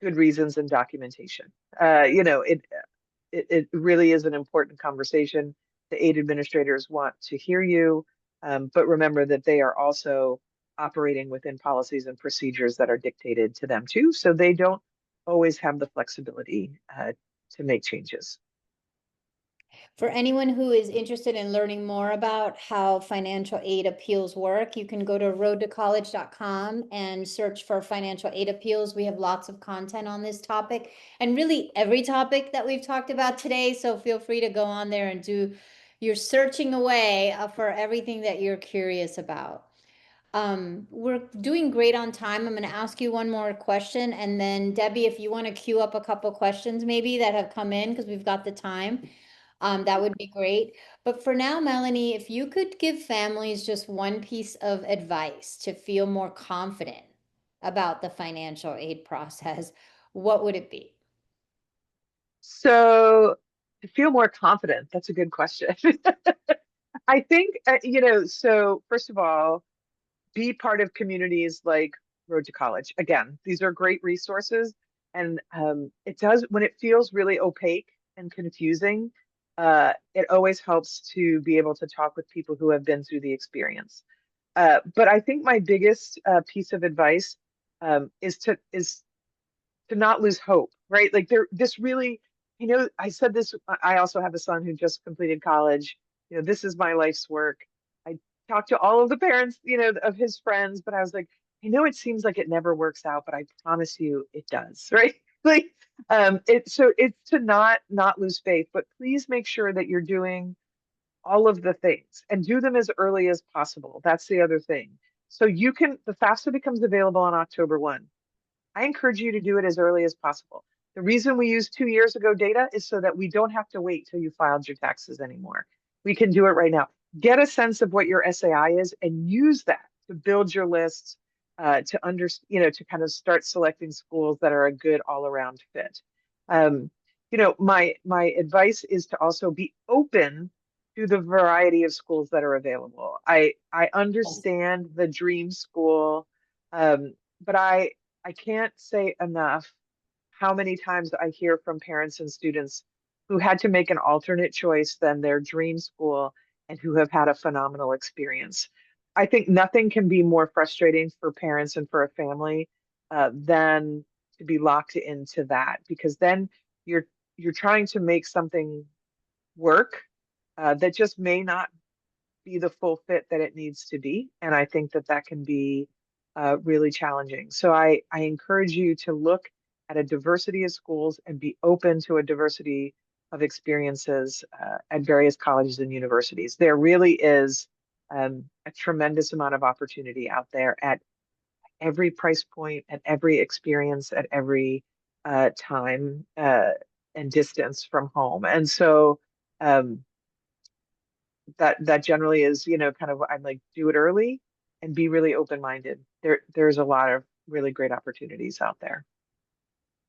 good reasons and documentation. It really is an important conversation. The aid administrators want to hear you, but remember that they are also operating within policies and procedures that are dictated to them too, so they don't always have the flexibility to make changes. For anyone who is interested in learning more about how financial aid appeals work, you can go to roadtocollege.com and search for financial aid appeals. We have lots of content on this topic and really every topic that we've talked about today. So feel free to go on there and do your searching away for everything that you're curious about. We're doing great on time. I'm going to ask you one more question, and then Debbie, if you want to queue up a couple questions maybe that have come in because we've got the time, that would be great. But for now, Melanie, if you could give families just one piece of advice to feel more confident about the financial aid process, what would it be? So to feel more confident, that's a good question. I think, so first of all, be part of communities like Road to College. Again, these are great resources. And it does, when it feels really opaque and confusing, it always helps to be able to talk with people who have been through the experience. But I think my biggest piece of advice is to not lose hope, right? Like this really, I said this, I also have a son who just completed college. This is my life's work. I talked to all of the parents, of his friends, but I was like, I know it seems like it never works out, but I promise you it does, right? Like, it's to not lose faith, but please make sure that you're doing all of the things and do them as early as possible. That's the other thing. So the FAFSA becomes available on October 1. I encourage you to do it as early as possible. The reason we use 2 years ago data is so that we don't have to wait till you filed your taxes anymore. We can do it right now. Get a sense of what your SAI is and use that to build your lists, to kind of start selecting schools that are a good all around fit. My advice is to also be open to the variety of schools that are available. I understand the dream school, but I can't say enough how many times I hear from parents and students who had to make an alternate choice than their dream school and who have had a phenomenal experience. I think nothing can be more frustrating for parents and for a family than to be locked into that, because then you're you're trying to make something work that just may not be the full fit that it needs to be. And I think that that can be really challenging. So I encourage you to look at a diversity of schools and be open to a diversity of experiences at various colleges and universities. There really is a tremendous amount of opportunity out there at every price point, at every experience, at every time and distance from home. And so um, that generally is, kind of I'm like, do it early and be really open-minded. There's a lot of really great opportunities out there.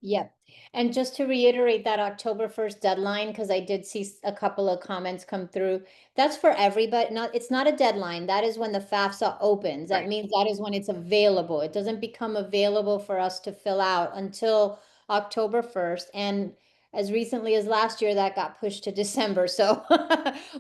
Yep. And just to reiterate that October 1st deadline, because I did see a couple of comments come through, that's for everybody. It's not a deadline. That is when the FAFSA opens. That Right. means that is when it's available. It doesn't become available for us to fill out until October 1st. And as recently as last year, that got pushed to December. So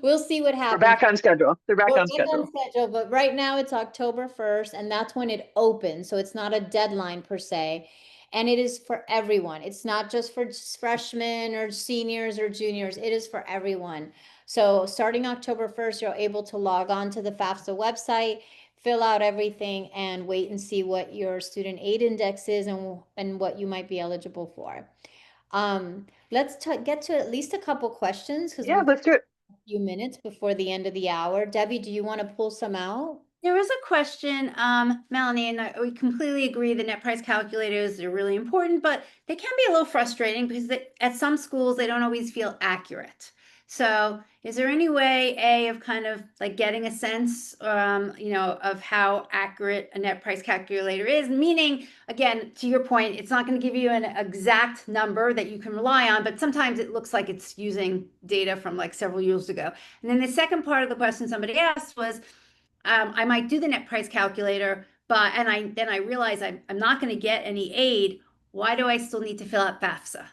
we'll see what We're happens. back on schedule. They're back We're on back on schedule. schedule, but right now it's October 1st, and that's when it opens. So it's not a deadline per se. And it is for everyone. It's not just for freshmen or seniors or juniors. It is for everyone. So starting October 1st, you're able to log on to the FAFSA website, fill out everything, and wait and see what your student aid index is and what you might be eligible for. Let's get to at least a couple questions because Yeah, we've let's do it. few minutes before the end of the hour. Debbie, do you want to pull some out? There was a question, Melanie, and we completely agree the net price calculators are really important, but they can be a little frustrating because at some schools they don't always feel accurate. So, is there any way, of kind of like getting a sense, of how accurate a net price calculator is? Meaning, again, to your point, it's not going to give you an exact number that you can rely on, but sometimes it looks like it's using data from like several years ago. And then the second part of the question somebody asked was, I might do the net price calculator, but then I realize I'm not going to get any aid. Why do I still need to fill out FAFSA?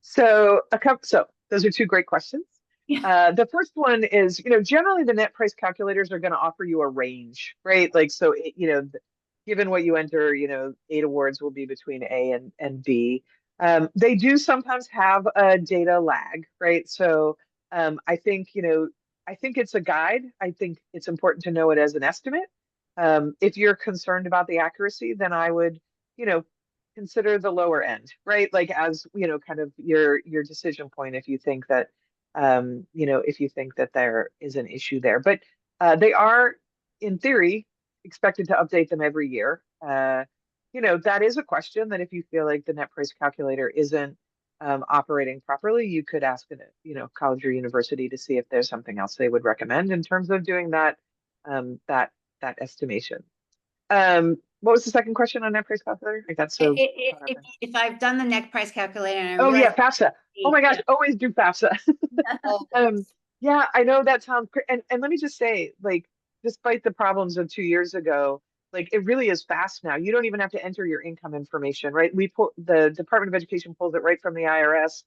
So those are two great questions. Yeah. The first one is, generally the net price calculators are going to offer you a range, right? Like, so, given what you enter, aid awards will be between A and B. They do sometimes have a data lag, right? So I think, I think it's a guide. I think it's important to know it as an estimate. If you're concerned about the accuracy, then I would, you know, consider the lower end, right? Like as, kind of your decision point if you think that if you think that there is an issue there. But they are, in theory, expected to update them every year. That is a question that if you feel like the net price calculator isn't operating properly, you could ask a college or university to see if there's something else they would recommend in terms of doing that that estimation. What was the second question on net price calculator? I got so caught up in. If I've done the net price calculator and I Oh realize, yeah, FAFSA. Oh my gosh, yeah. always do FAFSA. Oh, Yeah, I know that sounds and let me just say, like, despite the problems of 2 years ago, like it really is fast now. You don't even have to enter your income information, right? The Department of Education pulls it right from the IRS.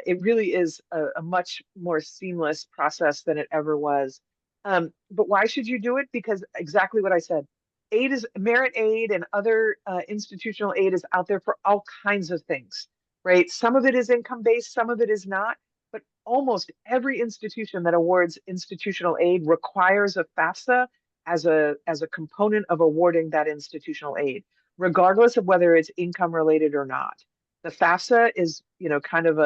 It really is a much more seamless process than it ever was. But why should you do it? Because exactly what I said. Aid is merit aid and other institutional aid is out there for all kinds of things, right? Some of it is income based, some of it is not. But almost every institution that awards institutional aid requires a FAFSA as a component of awarding that institutional aid, regardless of whether it's income related or not. The FAFSA is, kind of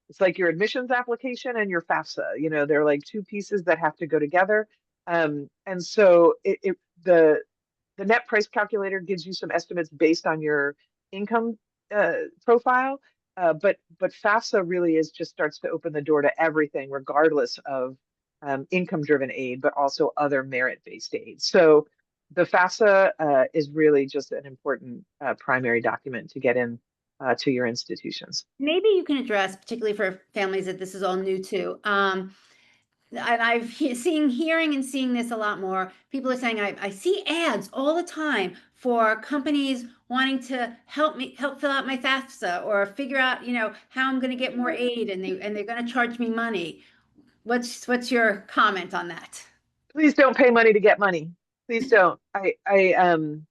it's like your admissions application and your FAFSA. They're like two pieces that have to go together. And so the net price calculator gives you some estimates based on your income profile. But FAFSA really is just starts to open the door to everything, regardless of income driven aid, but also other merit based aid. So the FAFSA is really just an important primary document to get in to your institutions. Maybe you can address, particularly for families that this is all new to. And hearing and seeing this a lot more. People are saying, I see ads all the time for companies wanting to help fill out my FAFSA or figure out, how I'm going to get more aid, and they're going to charge me money. What's your comment on that? Please don't pay money to get money. Please don't. The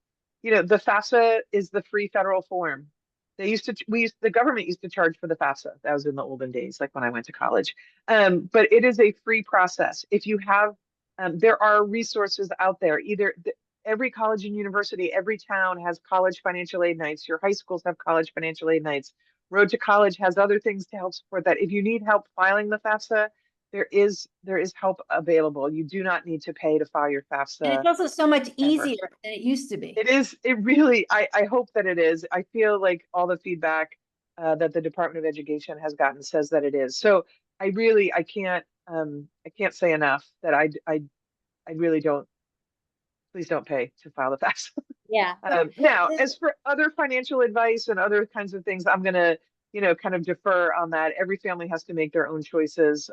FAFSA is the free federal form. The government used to charge for the FAFSA. That was in the olden days, like when I went to college. But it is a free process. If you have, there are resources out there. Every college and university, every town has college financial aid nights. Your high schools have college financial aid nights. Road to College has other things to help support that. If you need help filing the FAFSA, there is help available. You do not need to pay to file your And FAFSA it's also so much ever. easier than it used to be. It is, it really, I hope that it is. I feel like all the feedback that the Department of Education has gotten says that it is. So I can't say enough that I really don't, please don't pay to file the FAFSA. Yeah. Now, as for other financial advice and other kinds of things, I'm gonna, kind of defer on that. Every family has to make their own choices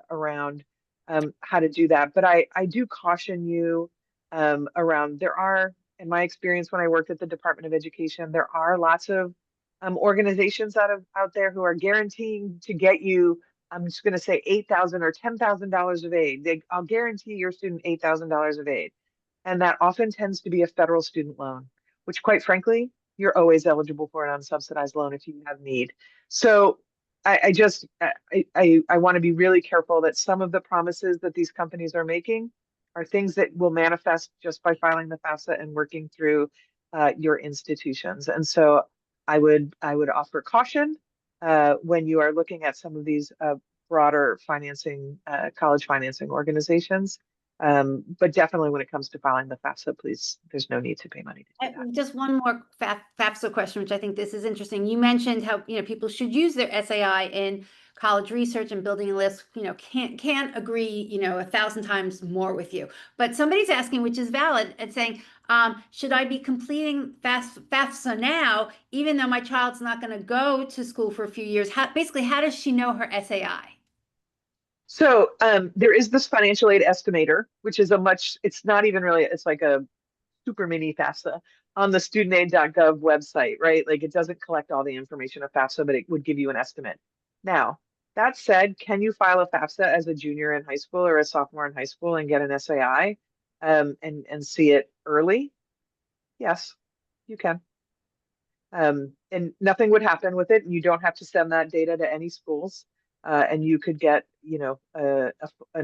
around how to do that. But I do caution you around, there are, in my experience when I worked at the Department of Education, there are lots of organizations out there who are guaranteeing to get you, I'm just going to say $8,000 or $10,000 of aid. I'll guarantee your student $8,000 of aid. And that often tends to be a federal student loan, which quite frankly, you're always eligible for an unsubsidized loan if you have need. So I just, I want to be really careful that some of the promises that these companies are making are things that will manifest just by filing the FAFSA and working through your institutions. And so I would offer caution when you are looking at some of these broader financing, college financing organizations. But definitely when it comes to filing the FAFSA, please, there's no need to pay money to do that. Just one more FAFSA question, which I think this is interesting. You mentioned how, people should use their SAI in college research and building a list, can't agree, 1,000 times more with you. But somebody's asking, which is valid, and saying, should I be completing FAFSA now, even though my child's not going to go to school for a few years? Basically, how does she know her SAI? So there is this financial aid estimator, which is it's not even really, it's like a super mini FAFSA on the studentaid.gov website, right? Like it doesn't collect all the information of FAFSA, but it would give you an estimate. Now, that said, can you file a FAFSA as a junior in high school or a sophomore in high school and get an SAI and see it early? Yes, you can. And nothing would happen with it. You don't have to send that data to any schools. And you could get, an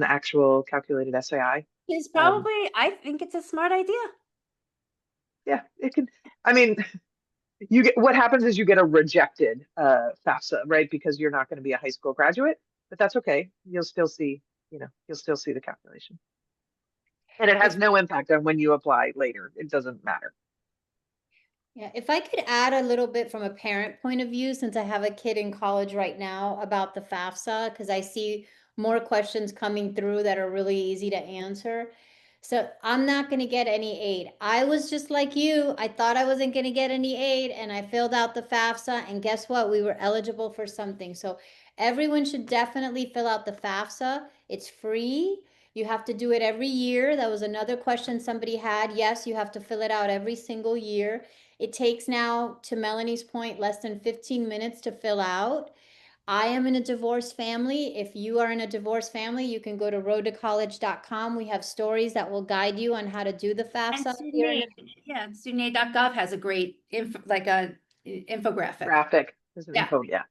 actual calculated SAI. It's probably, I think it's a smart idea. Yeah, it can. I mean, what happens is you get a rejected FAFSA, right? Because you're not going to be a high school graduate, but that's okay. You'll still see the calculation. And it has no impact on when you apply later. It doesn't matter. Yeah, if I could add a little bit from a parent point of view, since I have a kid in college right now about the FAFSA, because I see more questions coming through that are really easy to answer. So I'm not going to get any aid. I was just like you. I thought I wasn't going to get any aid, and I filled out the FAFSA, and guess what? We were eligible for something. So everyone should definitely fill out the FAFSA. It's free. You have to do it every year. That was another question somebody had. Yes, you have to fill it out every single year. It takes now, to Melanie's point, less than 15 minutes to fill out. I am in a divorced family. If you are in a divorced family, you can go to roadtocollege.com. We have stories that will guide you on how to do the FAFSA. Studentaid.gov has a great infographic. Graphic. There's an Yeah. info, yeah.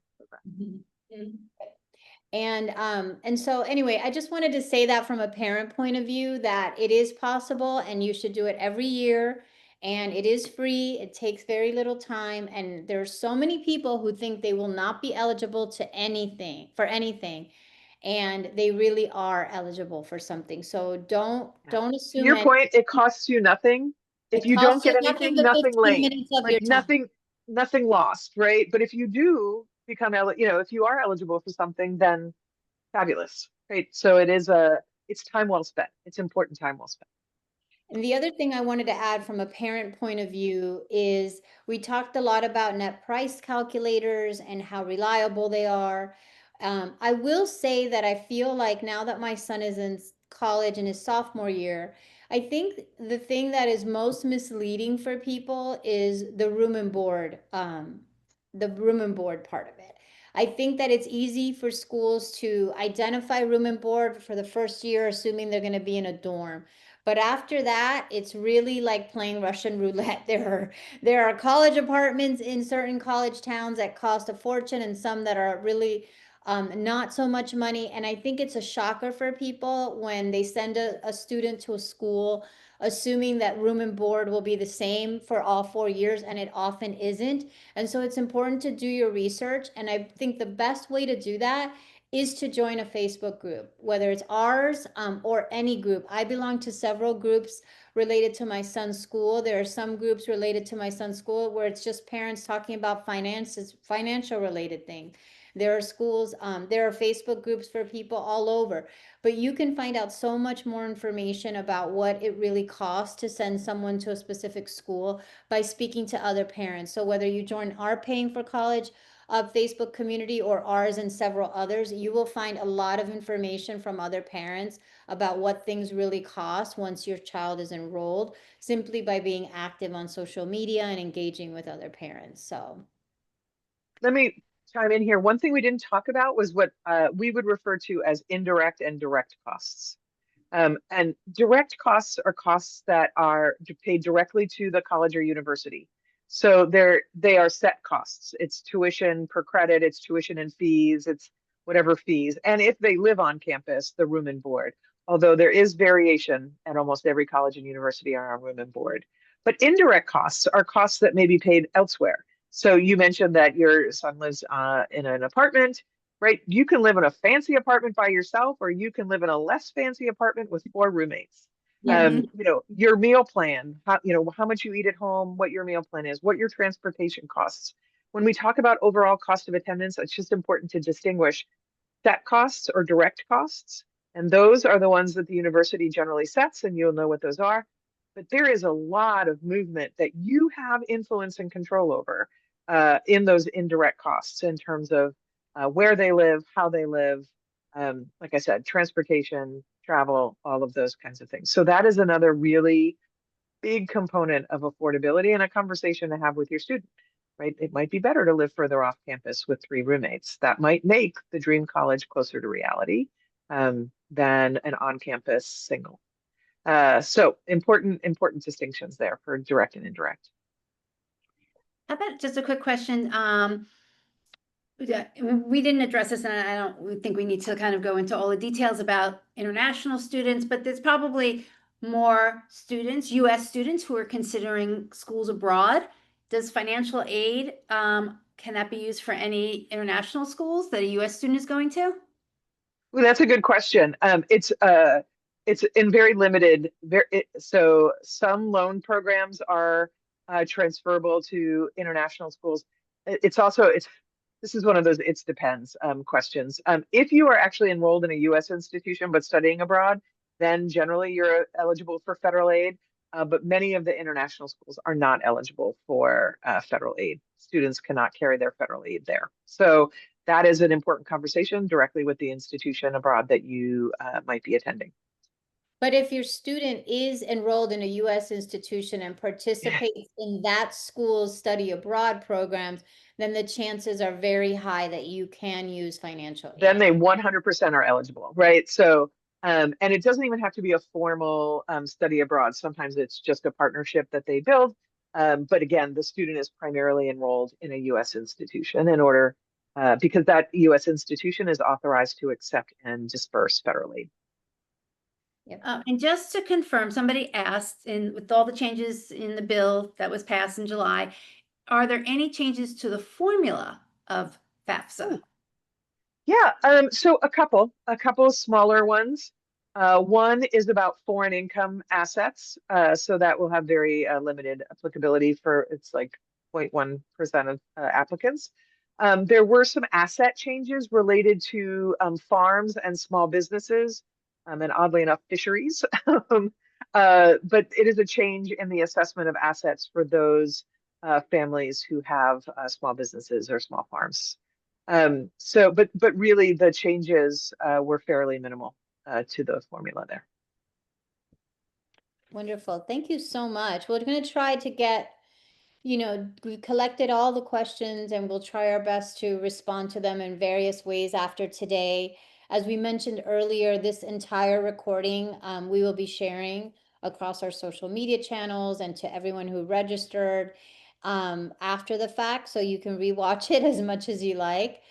And so anyway, I just wanted to say that from a parent point of view, that it is possible and you should do it every year. And it is free. It takes very little time. And there's so many people who think they will not be eligible to anything, for anything. And they really are eligible for something. So don't assume. To your point, it costs you nothing. If you don't get anything, nothing late. Like nothing lost, right? But if you do become, if you are eligible for something, then fabulous, right? So it's time well spent. It's important time well spent. And the other thing I wanted to add from a parent point of view is we talked a lot about net price calculators and how reliable they are. I will say that I feel like now that my son is in college in his sophomore year, I think the thing that is most misleading for people is the room and board part of it. I think that it's easy for schools to identify room and board for the first year, assuming they're going to be in a dorm. But after that, it's really like playing Russian roulette. There are college apartments in certain college towns that cost a fortune and some that are really not so much money. And I think it's a shocker for people when they send a student to a school assuming that room and board will be the same for all 4 years, and it often isn't. And so it's important to do your research. And I think the best way to do that is to join a Facebook group, whether it's ours or any group. I belong to several groups related to my son's school. There are some groups related to my son's school where it's just parents talking about finances, financial related things. There are schools, there are Facebook groups for people all over, but you can find out so much more information about what it really costs to send someone to a specific school by speaking to other parents. So whether you join our Paying for College Facebook community or ours and several others, you will find a lot of information from other parents about what things really cost once your child is enrolled, simply by being active on social media and engaging with other parents. So Let me chime in here. One thing we didn't talk about was what we would refer to as indirect and direct costs. And direct costs are costs that are paid directly to the college or university. So they are set costs. It's tuition per credit, it's tuition and fees, it's whatever fees. And if they live on campus, the room and board. Although there is variation at almost every college and university on room and board. But indirect costs are costs that may be paid elsewhere. So you mentioned that your son lives in an apartment, right? You can live in a fancy apartment by yourself, or you can live in a less fancy apartment with 4 roommates. yeah. You know, your meal plan, how much you eat at home, what your meal plan is, what your transportation costs. When we talk about overall cost of attendance, it's just important to distinguish set costs or direct costs. And those are the ones that the university generally sets, and you'll know what those are. But there is a lot of movement that you have influence and control over in those indirect costs in terms of where they live, how they live, like I said, transportation, travel, all of those kinds of things. So that is another really big component of affordability and a conversation to have with your student, right? It might be better to live further off campus with 3 roommates. That might make the dream college closer to reality than an on-campus single. So important distinctions there for direct and indirect. How about just a quick question? We didn't address this, and I don't think we need to kind of go into all the details about international students, but there's probably more students, US students, who are considering schools abroad. Does financial aid, can that be used for any international schools that a US student is going to? Well, that's a good question. It's in very limited. So some loan programs are transferable to international schools. It's also this is one of those it depends questions. If you are actually enrolled in a U.S. institution but studying abroad, then generally you're eligible for federal aid. But many of the international schools are not eligible for federal aid. Students cannot carry their federal aid there. So that is an important conversation directly with the institution abroad that you might be attending. But if your student is enrolled in a US institution and participates in that school's study abroad programs, then the chances are very high that you can use financial Then aid. they 100% are eligible, right? So, and it doesn't even have to be a formal study abroad. Sometimes it's just a partnership that they build. But again, the student is primarily enrolled in a US institution in order, because that US institution is authorized to accept and disperse federal aid. And just to confirm, somebody asked, and with all the changes in the bill that was passed in July, are there any changes to the formula of FAFSA? Yeah, so a couple smaller ones. One is about foreign income assets. So that will have very limited applicability for it's like 0.1% of applicants. There were some asset changes related to farms and small businesses, and oddly enough, fisheries. But it is a change in the assessment of assets for those families who have small businesses or small farms. But really the changes were fairly minimal to the formula there. Wonderful. Thank you so much. We're going to try to get, we collected all the questions and we'll try our best to respond to them in various ways after today. As we mentioned earlier, this entire recording we will be sharing across our social media channels and to everyone who registered after the fact, so you can rewatch it as much as you like.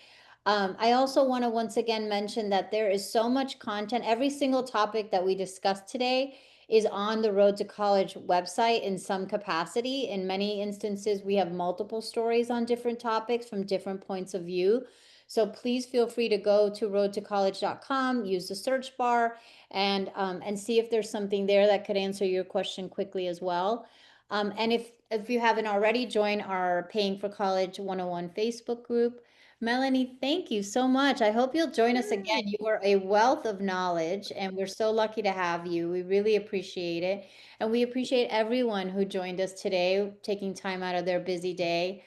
I also want to once again mention that there is so much content. Every single topic that we discussed today is on the Road to College website in some capacity. In many instances, we have multiple stories on different topics from different points of view. So please feel free to go to roadtocollege.com, use the search bar, and see if there's something there that could answer your question quickly as well. And if you haven't already, join our Paying for College 101 Facebook group. Melanie, thank you so much. I hope you'll join us again. You are a wealth of knowledge, and we're so lucky to have you. We really appreciate it. And we appreciate everyone who joined us today, taking time out of their busy day.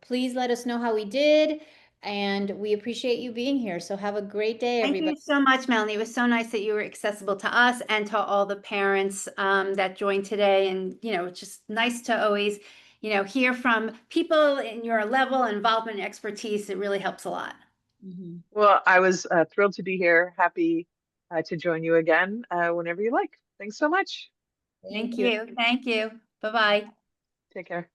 Please let us know how we did, and we appreciate you being here. So have a great day, Thank everybody. you so much, Melanie. It was so nice that you were accessible to us and to all the parents that joined today. And, it's just nice to always, hear from people in your level, involvement, and expertise. It really helps a lot. Well, I was thrilled to be here. Happy to join you again whenever you like. Thanks so much. Thank you. Thank you. Bye-bye. Take care.